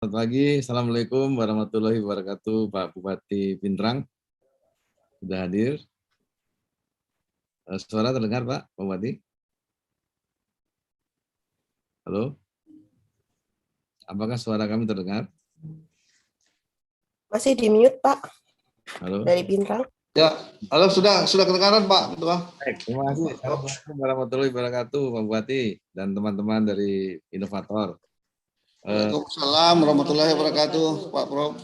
Selamat pagi, Assalamualaikum warahmatullahi wabarakatuh, Pak Bupati Pindrang. Sudah hadir. Suara terdengar, Pak Bupati? Halo? Apakah suara kami terdengar? Masih di mute, Pak. Halo? Dari Bintang. Ya, halo, sudah kedengaran, Pak Ketua. Baik, terima kasih. Assalamualaikum warahmatullahi wabarakatuh, Pak Bupati dan teman-teman dari Inovator. Waalaikumsalam warahmatullahi wabarakatuh, Pak Prof.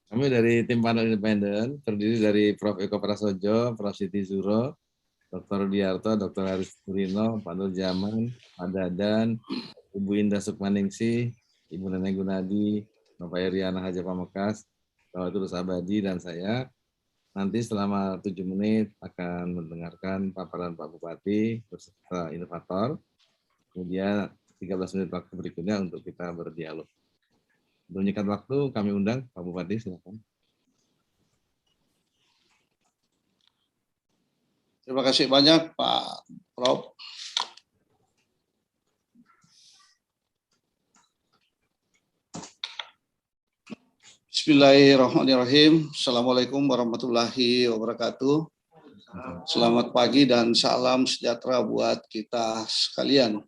Kami dari tim panel independen, terdiri dari Prof. Eko Prasojo, Prof. Siti Zuro, Dr. Diarto, Dr. Haris Purino, Pak Nur Jaman, Pak Dadan, Ibu Indah Sukmaningsih, Ibu Neneng Gunadi, Bapak Iriana Haja Pamekas, Bapak Tulus Abadi, dan saya. Nanti selama 7 menit akan mendengarkan paparan Pak Bupati beserta inovator. Kemudian 13 menit waktu berikutnya untuk kita berdialog. Untuk menyikat waktu, kami undang Pak Bupati, silakan. Terima kasih banyak, Pak Prof. Bismillahirrahmanirrahim. Assalamualaikum warahmatullahi wabarakatuh. Selamat pagi dan salam sejahtera buat kita sekalian.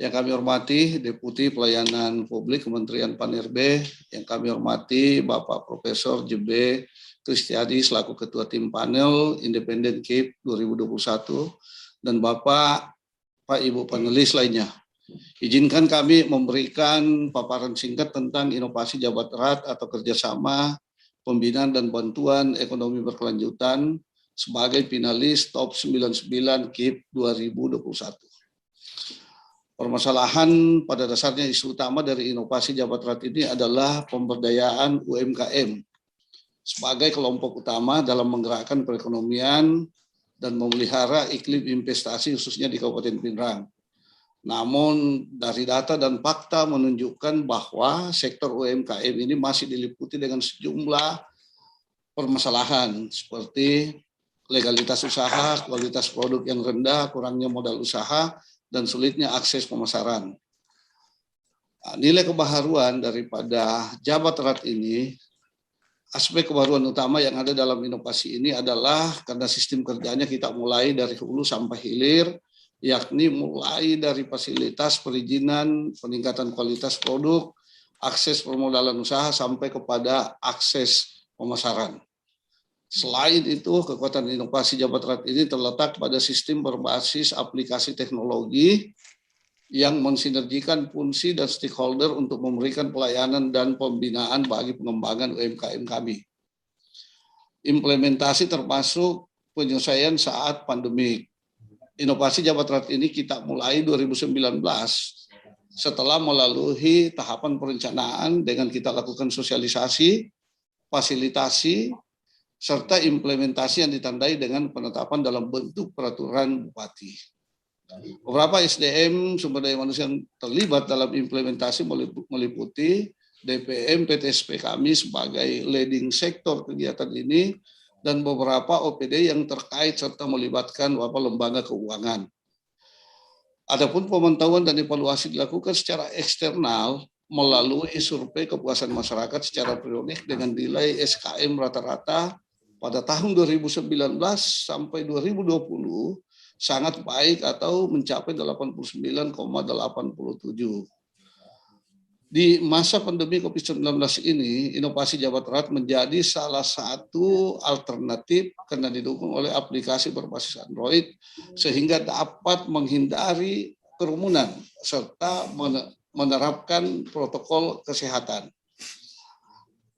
Yang kami hormati Deputi Pelayanan Publik Kementerian Pan-RB, yang kami hormati Bapak Profesor JB Kristiadi selaku Ketua Tim Panel Independen KIP 2021, dan Bapak, Pak Ibu panelis lainnya. Izinkan kami memberikan paparan singkat tentang inovasi jabat erat atau kerjasama pembinaan dan bantuan ekonomi berkelanjutan sebagai finalis Top 99 KIP 2021. Permasalahan pada dasarnya isu utama dari inovasi jabat erat ini adalah pemberdayaan UMKM sebagai kelompok utama dalam menggerakkan perekonomian dan memelihara iklim investasi khususnya di Kabupaten Pindrang. Namun dari data dan fakta menunjukkan bahwa sektor UMKM ini masih diliputi dengan sejumlah permasalahan seperti legalitas usaha, kualitas produk yang rendah, kurangnya modal usaha, dan sulitnya akses pemasaran. Nah, nilai kebaharuan daripada jabat erat ini, aspek kebaharuan utama yang ada dalam inovasi ini adalah karena sistem kerjanya kita mulai dari hulu sampai hilir, yakni mulai dari fasilitas perizinan, peningkatan kualitas produk, akses permodalan usaha, sampai kepada akses pemasaran. Selain itu, kekuatan inovasi jabat erat ini terletak pada sistem berbasis aplikasi teknologi yang mensinergikan fungsi dan stakeholder untuk memberikan pelayanan dan pembinaan bagi pengembangan UMKM kami. Implementasi termasuk penyelesaian saat pandemi. Inovasi jabat erat ini kita mulai 2019 setelah melalui tahapan perencanaan dengan kita lakukan sosialisasi, fasilitasi, serta implementasi yang ditandai dengan penetapan dalam bentuk peraturan bupati. Beberapa SDM sumber daya manusia yang terlibat dalam implementasi meliputi DPM PTSP kami sebagai leading sektor kegiatan ini dan beberapa OPD yang terkait serta melibatkan beberapa lembaga keuangan. Adapun pemantauan dan evaluasi dilakukan secara eksternal melalui survei kepuasan masyarakat secara periodik dengan nilai SKM rata-rata pada tahun 2019 sampai 2020 sangat baik atau mencapai 89,87. Di masa pandemi COVID-19 ini, inovasi jabat erat menjadi salah satu alternatif karena didukung oleh aplikasi berbasis Android sehingga dapat menghindari kerumunan serta menerapkan protokol kesehatan.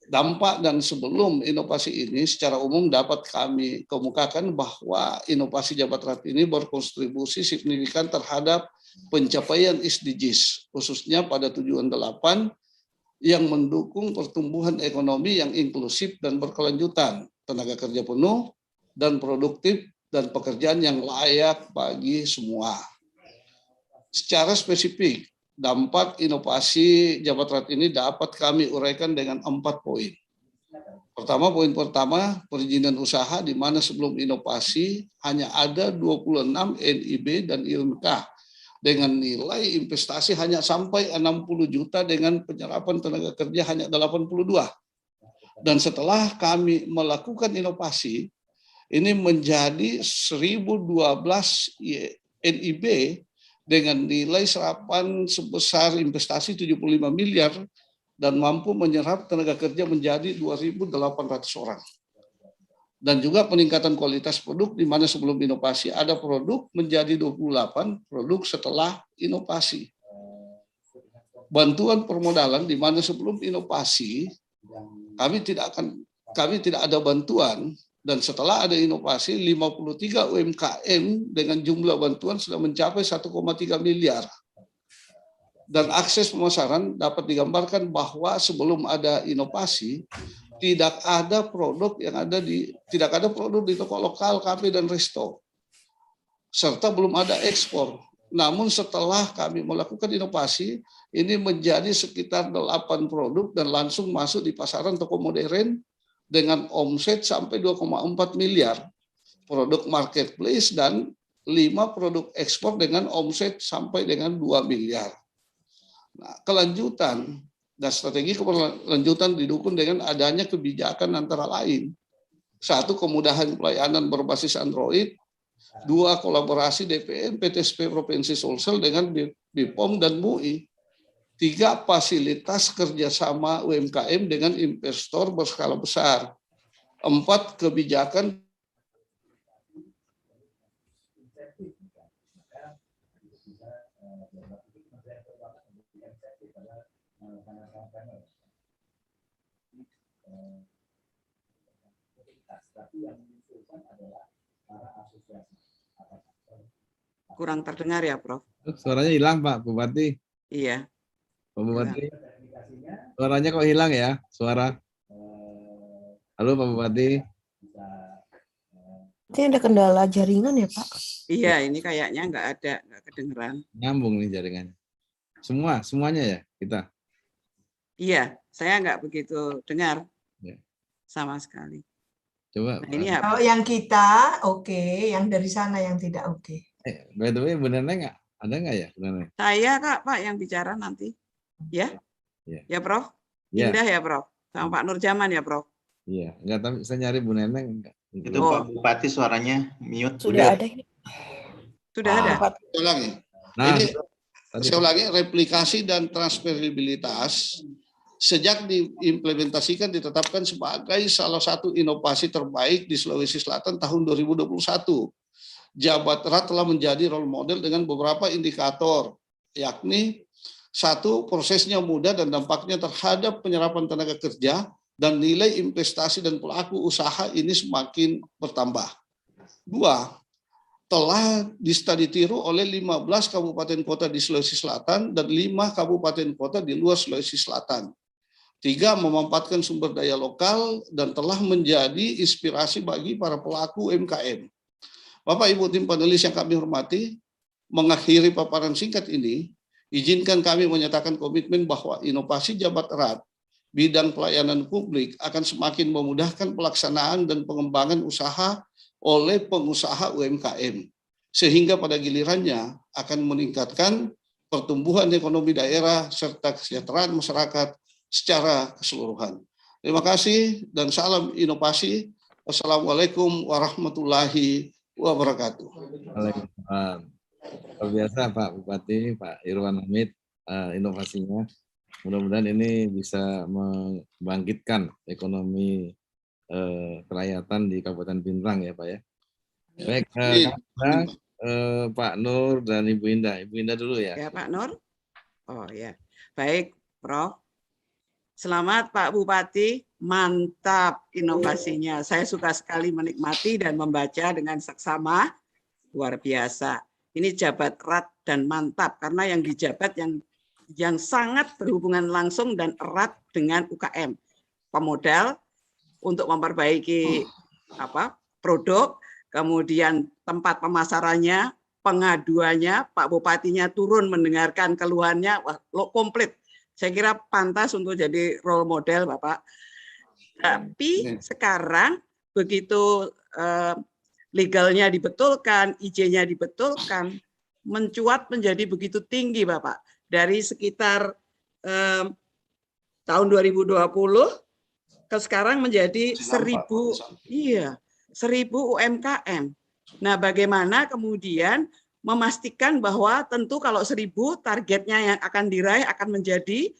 Dampak dan sebelum inovasi ini secara umum dapat kami kemukakan bahwa inovasi jabat erat ini berkontribusi signifikan terhadap pencapaian SDGs, khususnya pada tujuan 8 yang mendukung pertumbuhan ekonomi yang inklusif dan berkelanjutan, tenaga kerja penuh dan produktif, dan pekerjaan yang layak bagi semua. Secara spesifik, dampak inovasi jabat erat ini dapat kami uraikan dengan 4 poin. Poin pertama, perizinan usaha di mana sebelum inovasi hanya ada 26 NIB dan ILMK dengan nilai investasi hanya sampai 60 juta dengan penyerapan tenaga kerja hanya 82. Dan setelah kami melakukan inovasi, ini menjadi 1012 NIB dengan nilai serapan sebesar investasi 75 miliar dan mampu menyerap tenaga kerja menjadi 2.800 orang. Dan juga peningkatan kualitas produk di mana sebelum inovasi ada produk menjadi 28 produk setelah inovasi. Bantuan permodalan di mana sebelum inovasi kami tidak ada bantuan, dan setelah ada inovasi 53 UMKM dengan jumlah bantuan sudah mencapai 1,3 miliar. Dan akses pemasaran dapat digambarkan bahwa sebelum ada inovasi tidak ada produk di toko lokal, kafe dan resto, serta belum ada ekspor. Namun setelah kami melakukan inovasi, ini menjadi sekitar 8 produk dan langsung masuk di pasaran toko modern dengan omset sampai 2,4 miliar, produk marketplace, dan 5 produk ekspor dengan omset sampai dengan 2 miliar. Nah, kelanjutan dan strategi keberlanjutan didukung dengan adanya kebijakan antara lain. 1, kemudahan pelayanan berbasis Android. 2, kolaborasi DPM PTSP Provinsi Sulsel dengan BPOM dan MUI. 3, fasilitas kerjasama UMKM dengan investor berskala besar. 4, kebijakan kurang terdengar ya, Prof. Suaranya hilang, Pak Bupati. Iya. Pak Bupati, suaranya kok hilang ya? Suara. Halo Pak Bupati. Ini ada kendala jaringan ya, Pak? Iya, ini kayaknya nggak kedengeran. Nyambung nih jaringannya. Semuanya ya kita? Iya, saya nggak begitu dengar Ya. sama sekali. Coba. Nah, ini Kalau yang kita oke, yang dari sana yang tidak oke. By the way, Bu Neneng ada nggak ya, Bu Neneng? Saya Pak yang bicara nanti. Ya? Ya, Prof? Ya. Indah ya, Prof? Sama Pak Nurjaman ya, Prof? Iya, enggak, tapi saya nyari Bu Neneng. Itu Pak Bupati suaranya mute. Sudah ada ini. Sudah ada? Saya ulangi. Nah, Ini saya ulangi, replikasi dan transferibilitas sejak diimplementasikan ditetapkan sebagai salah satu inovasi terbaik di Sulawesi Selatan tahun 2021. Jabat Erat telah menjadi role model dengan beberapa indikator, yakni 1, prosesnya mudah dan dampaknya terhadap penyerapan tenaga kerja dan nilai investasi dan pelaku usaha ini semakin bertambah. 2, telah di-study tiru oleh 15 kabupaten kota di Sulawesi Selatan dan 5 kabupaten kota di luar Sulawesi Selatan. 3, memanfaatkan sumber daya lokal dan telah menjadi inspirasi bagi para pelaku UMKM. Bapak Ibu tim panelis yang kami hormati, mengakhiri paparan singkat ini, izinkan kami menyatakan komitmen bahwa inovasi Jabat Erat bidang pelayanan publik akan semakin memudahkan pelaksanaan dan pengembangan usaha oleh pengusaha UMKM, sehingga pada gilirannya akan meningkatkan pertumbuhan ekonomi daerah serta kesejahteraan masyarakat secara keseluruhan. Terima kasih dan salam inovasi. Wassalamualaikum warahmatullahi wabarakatuh. Waalaikumsalam. Luar biasa Pak Bupati, Pak Irwan Hamid, inovasinya. Mudah-mudahan ini bisa membangkitkan ekonomi kerakyatan di Kabupaten Pindrang ya Pak ya. Baik, Pak Nur dan Ibu Indah. Ibu Indah dulu ya. Ya, Pak Nur. Oh ya. Baik, Prof. Selamat Pak Bupati, mantap inovasinya. Saya suka sekali menikmati dan membaca dengan seksama, luar biasa. Ini jabat erat dan mantap karena yang dijabat yang sangat berhubungan langsung dan erat dengan UKM. Pemodal untuk memperbaiki produk, kemudian tempat pemasarannya, pengaduannya, Pak Bupatinya turun mendengarkan keluhannya, wah, komplit. Saya kira pantas untuk jadi role model, Bapak. Tapi sekarang begitu legalnya dibetulkan, IJ-nya dibetulkan, mencuat menjadi begitu tinggi, Bapak? Dari sekitar tahun 2020 ke sekarang menjadi 1.000 UMKM. Nah, bagaimana kemudian memastikan bahwa tentu kalau 1.000 targetnya yang akan diraih akan menjadi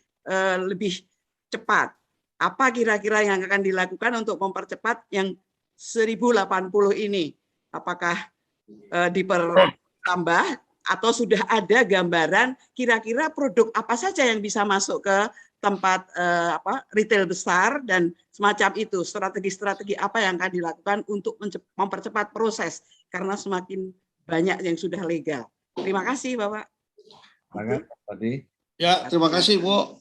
lebih cepat. Apa kira-kira yang akan dilakukan untuk mempercepat yang 1.080 ini? Apakah dipertambah atau sudah ada gambaran kira-kira produk apa saja yang bisa masuk ke tempat retail besar dan semacam itu? Strategi-strategi apa yang akan dilakukan untuk mempercepat proses karena semakin banyak yang sudah legal. Terima kasih, Bapak. Ya, terima kasih, Bu.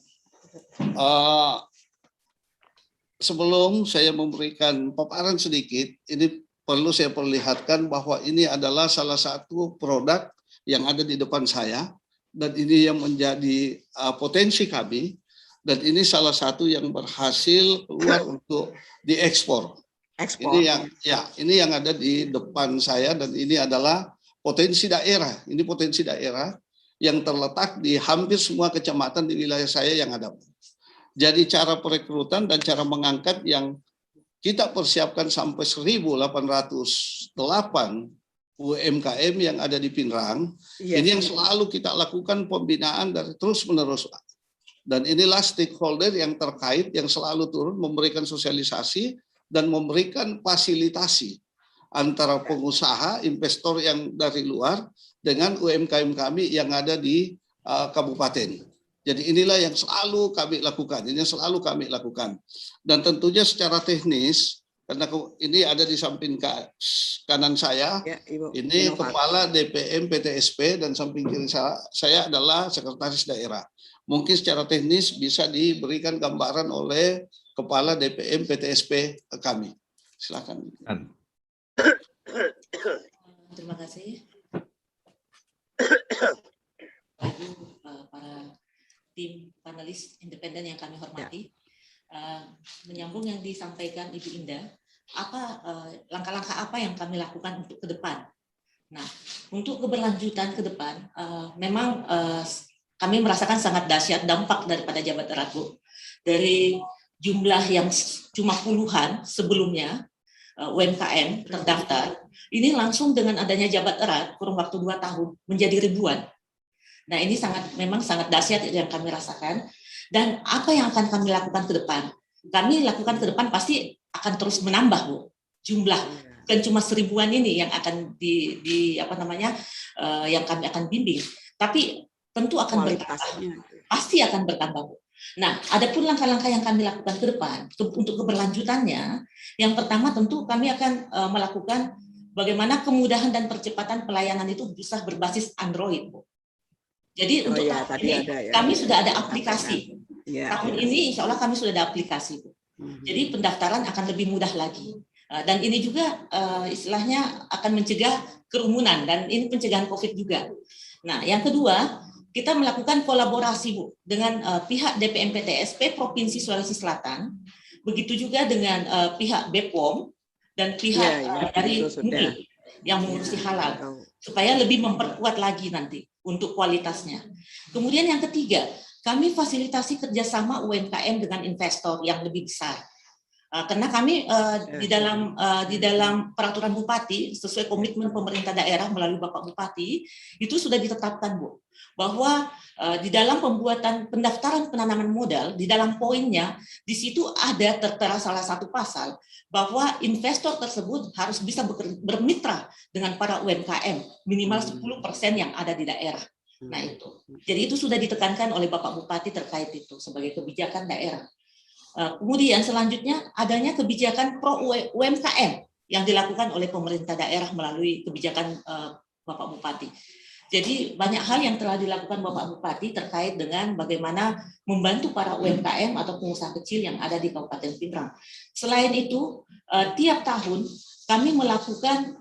Sebelum saya memberikan paparan sedikit, ini perlu saya perlihatkan bahwa ini adalah salah satu produk yang ada di depan saya, dan ini yang menjadi potensi kami, dan ini salah satu yang berhasil keluar untuk diekspor. Ini yang ada di depan saya, dan ini adalah potensi daerah. Ini potensi daerah yang terletak di hampir semua kecamatan di wilayah saya yang ada. Jadi cara perekrutan dan cara mengangkat yang kita persiapkan sampai 1.808 UMKM yang ada di Pinrang, ini yang selalu kita lakukan pembinaan dari terus-menerus. Dan inilah stakeholder yang terkait yang selalu turun memberikan sosialisasi dan memberikan fasilitasi antara pengusaha, investor yang dari luar dengan UMKM kami yang ada di kabupaten. Jadi inilah yang selalu kami lakukan, Dan tentunya secara teknis, karena ini ada di samping kanan saya, ini Kepala DPM PTSP, dan samping kiri saya adalah Sekretaris Daerah. Mungkin secara teknis bisa diberikan gambaran oleh Kepala DPM PTSP kami. Silakan. Terima kasih. Para tim panelis independen yang kami hormati, menyambung yang disampaikan Ibu Indah, langkah-langkah apa yang kami lakukan untuk ke depan? Nah, untuk keberlanjutan ke depan, memang kami merasakan sangat dahsyat dampak daripada jabat erat, Bu. Dari jumlah yang cuma puluhan sebelumnya UMKM terdaftar, ini langsung dengan adanya jabat erat kurun waktu 2 tahun menjadi ribuan. Nah, ini memang sangat dahsyat yang kami rasakan. Dan apa yang akan kami lakukan ke depan? Kami lakukan ke depan pasti akan terus menambah, Bu, jumlah. Bukan cuma 1.000-an ini yang akan yang kami akan bimbing, tapi tentu akan bertambah. Pasti akan bertambah, Bu. Nah, adapun langkah-langkah yang kami lakukan ke depan untuk keberlanjutannya, yang pertama tentu kami akan melakukan bagaimana kemudahan dan percepatan pelayanan itu bisa berbasis Android, Bu. Jadi untuk tahun ini kami sudah ada aplikasi. Tahun ini insya Allah kami sudah ada aplikasi. Jadi pendaftaran akan lebih mudah lagi. Dan ini juga istilahnya akan mencegah kerumunan, dan ini pencegahan COVID juga. Nah, yang kedua, kita melakukan kolaborasi, Bu, dengan pihak DPM PTSP Provinsi Sulawesi Selatan, begitu juga dengan pihak BPOM dan pihak dari MUI yang mengurusi halal, supaya lebih memperkuat lagi nanti untuk kualitasnya. Kemudian yang ketiga, kami fasilitasi kerjasama UMKM dengan investor yang lebih besar. Karena kami di dalam peraturan Bupati, sesuai komitmen pemerintah daerah melalui Bapak Bupati, itu sudah ditetapkan, Bu, bahwa di dalam pembuatan pendaftaran penanaman modal, di dalam poinnya, di situ ada tertera salah satu pasal, bahwa investor tersebut harus bisa bermitra dengan para UMKM, minimal 10% yang ada di daerah. Nah itu. Jadi itu sudah ditekankan oleh Bapak Bupati terkait itu sebagai kebijakan daerah. Kemudian selanjutnya adanya kebijakan pro UMKM yang dilakukan oleh pemerintah daerah melalui kebijakan Bapak Bupati. Jadi banyak hal yang telah dilakukan Bapak Bupati terkait dengan bagaimana membantu para UMKM atau pengusaha kecil yang ada di Kabupaten Pinrang. Selain itu, tiap tahun kami melakukan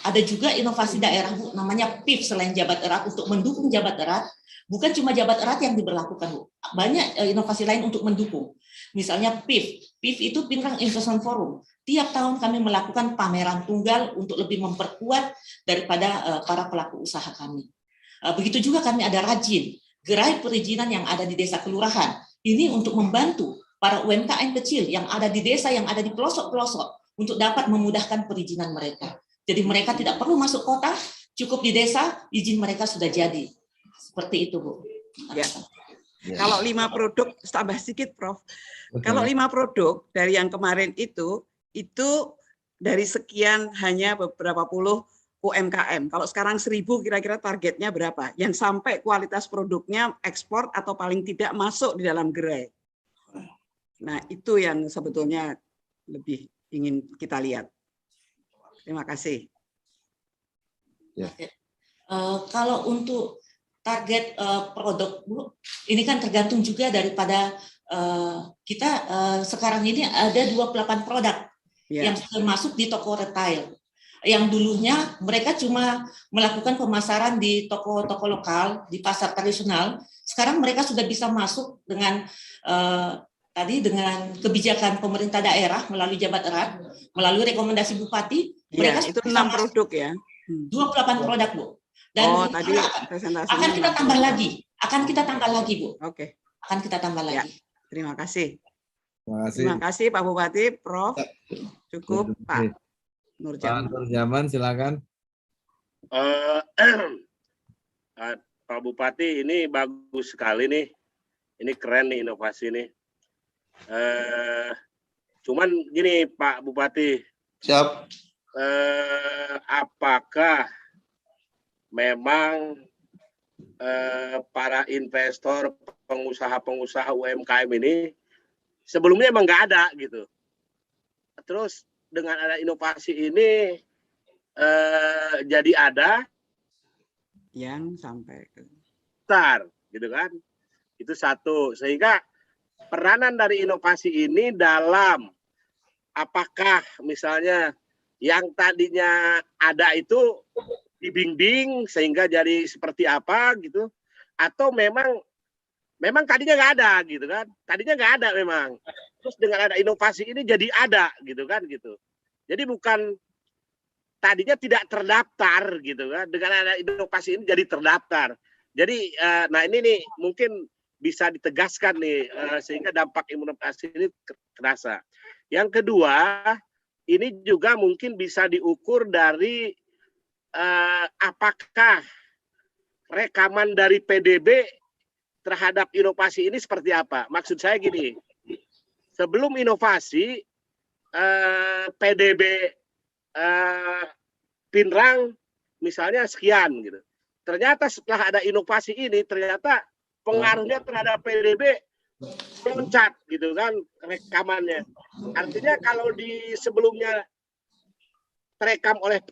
ada juga inovasi daerah, Bu, namanya PIF selain jabat erat, untuk mendukung jabat erat, Bukan cuma jabat erat yang diberlakukan, Bu. Banyak inovasi lain untuk mendukung. Misalnya PIF. PIF itu Pinrang Investment Forum. Tiap tahun kami melakukan pameran tunggal untuk lebih memperkuat daripada para pelaku usaha kami. Begitu juga kami ada Rajin, gerai perizinan yang ada di desa kelurahan. Ini untuk membantu para UMKM kecil yang ada di desa, yang ada di pelosok-pelosok, untuk dapat memudahkan perizinan mereka. Jadi mereka tidak perlu masuk kota, cukup di desa, izin mereka sudah jadi. Seperti itu, Bu. Ya. Kalau 5 produk, tambah sedikit, Prof. Kalau 5 produk dari yang kemarin itu dari sekian hanya beberapa puluh UMKM. Kalau sekarang 1.000 kira-kira targetnya berapa? Yang sampai kualitas produknya ekspor atau paling tidak masuk di dalam gerai. Nah, itu yang sebetulnya lebih ingin kita lihat. Terima kasih. Ya. Kalau untuk target produk, Bu, ini kan tergantung juga daripada kita sekarang ini ada 28 produk yang termasuk di toko retail. Yang dulunya mereka cuma melakukan pemasaran di toko-toko lokal, di pasar tradisional. Sekarang mereka sudah bisa masuk dengan tadi dengan kebijakan pemerintah daerah melalui jabat erat, melalui rekomendasi bupati. Mereka itu 6 produk ya. 28 produk, Bu. Dan tadi akan kita tambah lagi. Akan kita tambah lagi, Bu. Oke. Akan kita tambah lagi. Ya, terima kasih. Terima kasih. Terima kasih Pak Bupati, Prof. Cukup, Pak Nurjaman. Pak Nurjaman, silakan. Pak Bupati, ini bagus sekali nih. Ini keren nih inovasi nih. Cuman gini Pak Bupati. Siap. Apakah memang para investor, pengusaha-pengusaha UMKM ini sebelumnya emang nggak ada gitu. Terus dengan ada inovasi ini jadi ada yang sampai ke besar gitu kan. Itu satu. Sehingga peranan dari inovasi ini dalam apakah misalnya yang tadinya ada itu dibimbing sehingga jadi seperti apa gitu, atau memang tadinya nggak ada gitu kan, tadinya nggak ada memang, terus dengan ada inovasi ini jadi ada gitu kan gitu. Jadi bukan tadinya tidak terdaftar gitu kan, dengan ada inovasi ini jadi terdaftar. Jadi nah ini nih mungkin bisa ditegaskan nih sehingga dampak inovasi ini terasa. Yang kedua, ini juga mungkin bisa diukur dari apakah rekaman dari PDB terhadap inovasi ini seperti apa. Maksud saya gini, sebelum inovasi PDB Pinrang misalnya sekian gitu. Ternyata setelah ada inovasi ini ternyata pengaruhnya terhadap PDB loncat gitu kan rekamannya. Artinya kalau di sebelumnya terekam oleh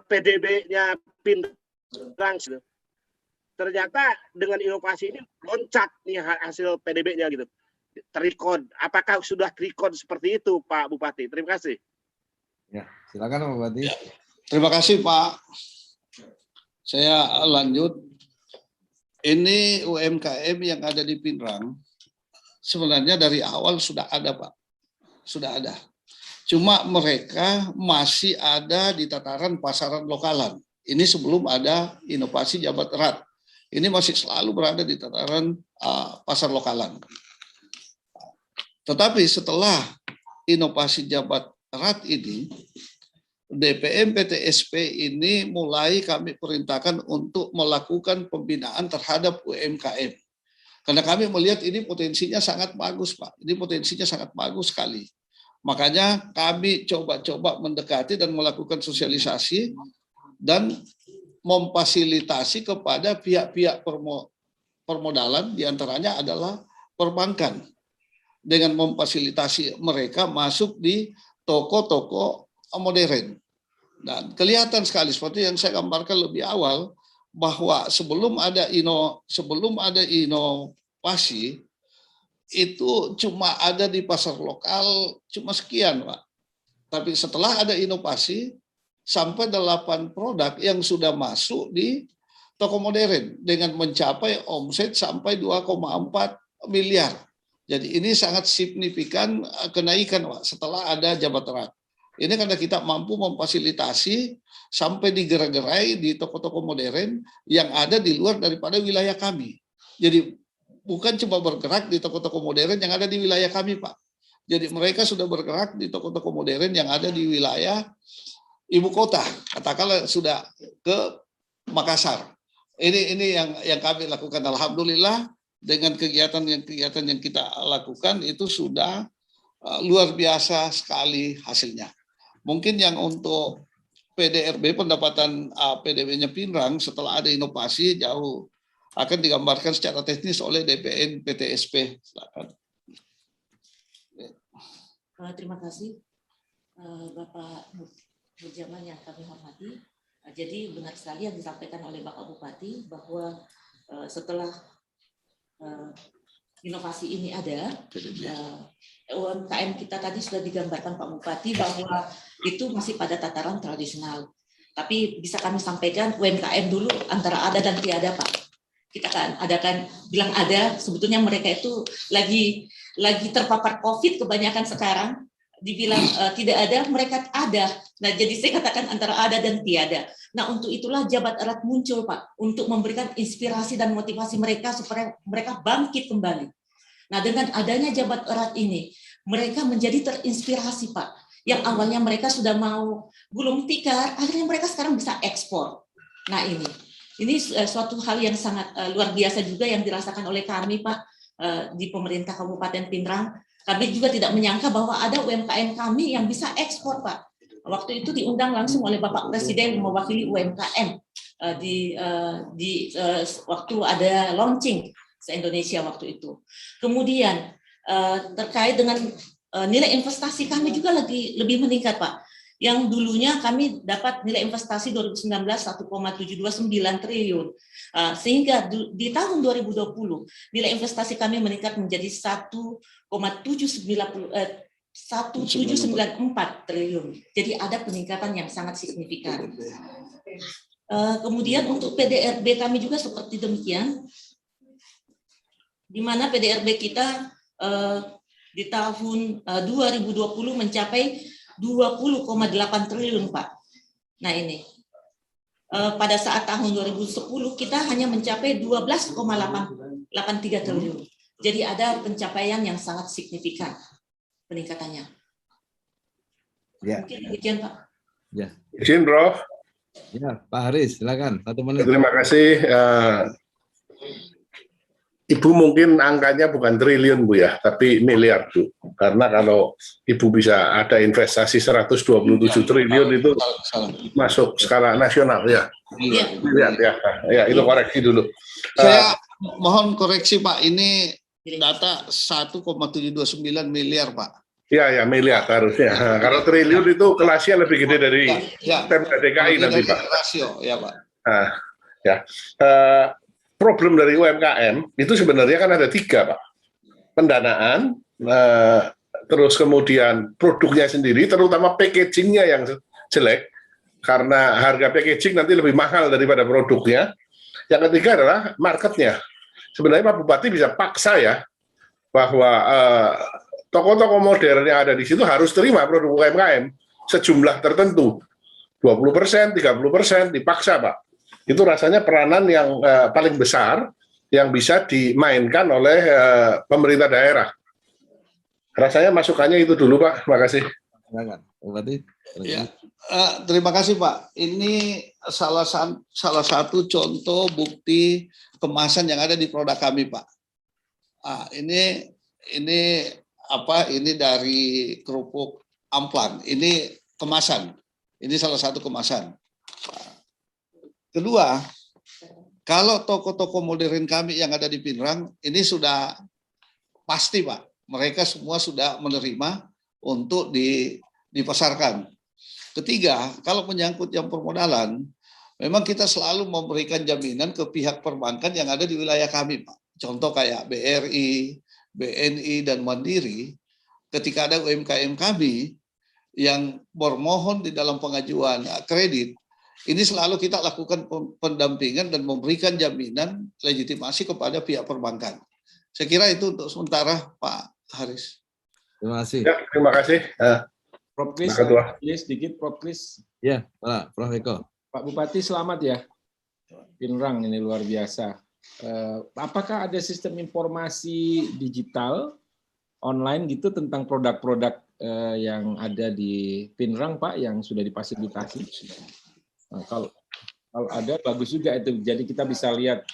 PDB-nya Pinrang gitu, ternyata dengan inovasi ini loncat nih hasil PDB-nya gitu. Terrecord. Apakah sudah terrecord seperti itu Pak Bupati? Terima kasih. Ya, silakan Pak Bupati. Ya. Terima kasih Pak. Saya lanjut. Ini UMKM yang ada di Pinrang sebenarnya dari awal sudah ada Pak. Sudah ada. Cuma mereka masih ada di tataran pasaran lokalan. Ini sebelum ada inovasi jabat erat. Ini masih selalu berada di tataran pasar lokalan. Tetapi setelah inovasi jabat erat ini, DPM PTSP ini mulai kami perintahkan untuk melakukan pembinaan terhadap UMKM. Karena kami melihat ini potensinya sangat bagus, Pak. Ini potensinya sangat bagus sekali. Makanya kami coba-coba mendekati dan melakukan sosialisasi dan memfasilitasi kepada pihak-pihak permodalan, diantaranya adalah perbankan. Dengan memfasilitasi mereka masuk di toko-toko modern. Dan kelihatan sekali seperti yang saya gambarkan lebih awal bahwa sebelum ada inovasi itu cuma ada di pasar lokal cuma sekian, Pak. Tapi setelah ada inovasi sampai 8 produk yang sudah masuk di toko modern dengan mencapai omset sampai 2,4 miliar. Jadi ini sangat signifikan kenaikan Pak, setelah ada jabat erat. Ini karena kita mampu memfasilitasi sampai digerai-gerai di toko-toko modern yang ada di luar daripada wilayah kami. Jadi bukan cuma bergerak di toko-toko modern yang ada di wilayah kami, Pak. Jadi mereka sudah bergerak di toko-toko modern yang ada di wilayah ibu kota, katakanlah sudah ke Makassar. Ini yang kami lakukan. Alhamdulillah dengan kegiatan yang kita lakukan itu sudah luar biasa sekali hasilnya. Mungkin yang untuk PDRB, pendapatan PDB-nya Pinrang setelah ada inovasi jauh akan digambarkan secara teknis oleh DPN PTSP. Silakan. Terima kasih Bapak Nurjaman yang kami hormati. Jadi benar sekali yang disampaikan oleh Bapak Bupati bahwa setelah inovasi ini ada, UMKM kita tadi sudah digambarkan Pak Bupati bahwa itu masih pada tataran tradisional. Tapi bisa kami sampaikan UMKM dulu antara ada dan tiada, Pak. Kita kan bilang ada, sebetulnya mereka itu lagi terpapar COVID kebanyakan sekarang. Dibilang tidak ada, mereka ada. Nah, jadi saya katakan antara ada dan tiada. Nah, untuk itulah jabat erat muncul, Pak, untuk memberikan inspirasi dan motivasi mereka supaya mereka bangkit kembali. Nah, dengan adanya jabat erat ini, mereka menjadi terinspirasi, Pak. Yang awalnya mereka sudah mau gulung tikar, akhirnya mereka sekarang bisa ekspor. Nah, ini suatu hal yang sangat luar biasa juga yang dirasakan oleh kami, Pak, di pemerintah Kabupaten Pinrang. Kami juga tidak menyangka bahwa ada UMKM kami yang bisa ekspor, Pak. Waktu itu diundang langsung oleh Bapak Presiden mewakili UMKM waktu ada launching se-Indonesia waktu itu. Kemudian terkait dengan nilai investasi kami juga lebih meningkat, Pak. Yang dulunya kami dapat nilai investasi 2019 1,729 triliun. Sehingga di tahun 2020 nilai investasi kami meningkat menjadi 1,794 triliun. Jadi ada peningkatan yang sangat signifikan. Kemudian untuk PDRB kami juga seperti demikian, di mana PDRB kita di tahun 2020 mencapai 20,8 triliun, Pak. Nah ini, pada saat tahun 2010 kita hanya mencapai 12,83 triliun. Jadi ada pencapaian yang sangat signifikan peningkatannya. Ya. Mungkin demikian, Pak. Ya. Izin, Prof. Ya, Pak Haris, silakan. 1 menit. Terima kasih. Ibu mungkin angkanya bukan triliun, Bu ya, tapi miliar, Bu. Karena kalau Ibu bisa ada investasi 127 triliun itu masuk skala nasional ya. Miliar ya. Ya, itu koreksi dulu. Saya mohon koreksi, Pak. Ini data 1,729 miliar, Pak. Ya, miliar harusnya. Kalau triliun itu kelasnya lebih gede dari Pemda DKI nanti, Pak. Rasio, ya, Pak. Ya. Problem dari UMKM itu sebenarnya kan ada 3, Pak. Pendanaan, terus kemudian produknya sendiri, terutama packagingnya yang jelek, karena harga packaging nanti lebih mahal daripada produknya. Yang ketiga adalah marketnya. Sebenarnya Pak Bupati bisa paksa ya, bahwa toko-toko modern yang ada di situ harus terima produk UMKM sejumlah tertentu, 20%, 30%, dipaksa, Pak. Itu rasanya peranan yang paling besar yang bisa dimainkan oleh pemerintah daerah. Rasanya masukannya itu dulu, Pak. Terima kasih. Ya, terima kasih, Pak. Ini salah satu contoh bukti kemasan yang ada di produk kami, Pak. Ini dari kerupuk amplang. Ini kemasan. Ini salah satu kemasan. Kedua, kalau toko-toko modern kami yang ada di Pinrang, ini sudah pasti, Pak. Mereka semua sudah menerima untuk dipasarkan. Ketiga, kalau menyangkut yang permodalan, memang kita selalu memberikan jaminan ke pihak perbankan yang ada di wilayah kami, Pak. Contoh kayak BRI, BNI, dan Mandiri, ketika ada UMKM kami yang bermohon di dalam pengajuan kredit, ini selalu kita lakukan pendampingan dan memberikan jaminan legitimasi kepada pihak perbankan. Saya kira itu untuk sementara, Pak Haris. Terima kasih. Ya, terima kasih. Prof. Kris, sedikit Prof. Kris. Ya, Pak Prof. Eko. Pak Bupati selamat ya. Pinrang ini luar biasa. Apakah ada sistem informasi digital online gitu tentang produk-produk yang ada di Pinrang, Pak, yang sudah difasilitasi? Nah, kalau ada bagus juga itu. Jadi kita bisa lihat.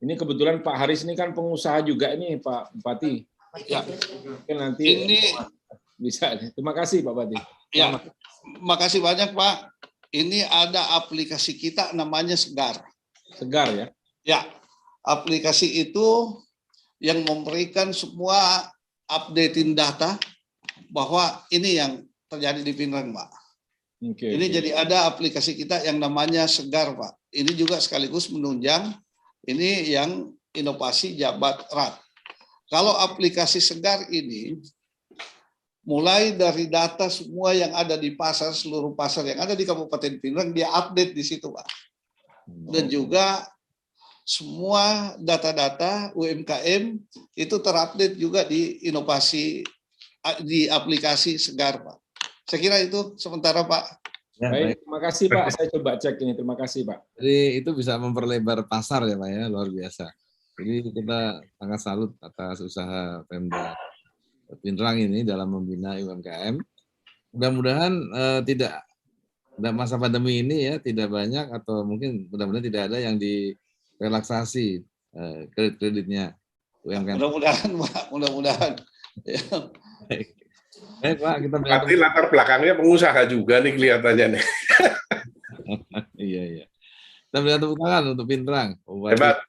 Ini kebetulan Pak Haris ini kan pengusaha juga ini, Pak Bupati. Ya. Mungkin nanti Ini bisa. Terima kasih Pak Bupati. ya, makasih banyak Pak. Ini ada aplikasi kita namanya Segar. Segar ya? Ya, aplikasi itu yang memberikan semua updating data bahwa ini yang terjadi di Pinrang, Pak. Ini jadi ada aplikasi kita yang namanya Segar, Pak. Ini juga sekaligus menunjang ini yang inovasi Jabat Erat. Kalau aplikasi Segar ini mulai dari data semua yang ada di pasar, seluruh pasar yang ada di Kabupaten Pinrang, dia update di situ, Pak. Dan juga semua data-data UMKM itu terupdate juga di inovasi di aplikasi Segar, Pak. Saya kira itu sementara, Pak. Ya, baik, terima kasih Pak. Saya coba cek ini. Terima kasih Pak. Jadi itu bisa memperlebar pasar ya Pak ya, luar biasa. Jadi kita sangat salut atas usaha Pemda Pinrang ini dalam membina UMKM. Mudah-mudahan tidak masa pandemi ini ya tidak banyak atau mungkin mudah-mudahan tidak ada yang direlaksasi kredit-kreditnya UMKM. Mudah-mudahan Pak, mudah-mudahan. Baik Pak, kita berarti latar belakangnya pengusaha juga nih kelihatannya nih. Iya. Kita berikan tepuk tangan untuk Pinrang. Hebat.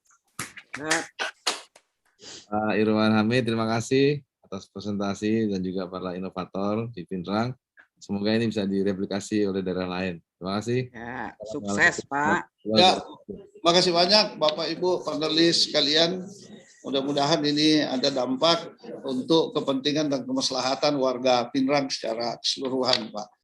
Pak Irwan Hamid, terima kasih atas presentasi dan juga para inovator di Pinrang. Semoga ini bisa direplikasi oleh daerah lain. Terima kasih. Ya, sukses Pak. Ya, makasih banyak Bapak Ibu panelis sekalian. Mudah-mudahan ini ada dampak untuk kepentingan dan kemaslahatan warga Pinrang secara keseluruhan, Pak.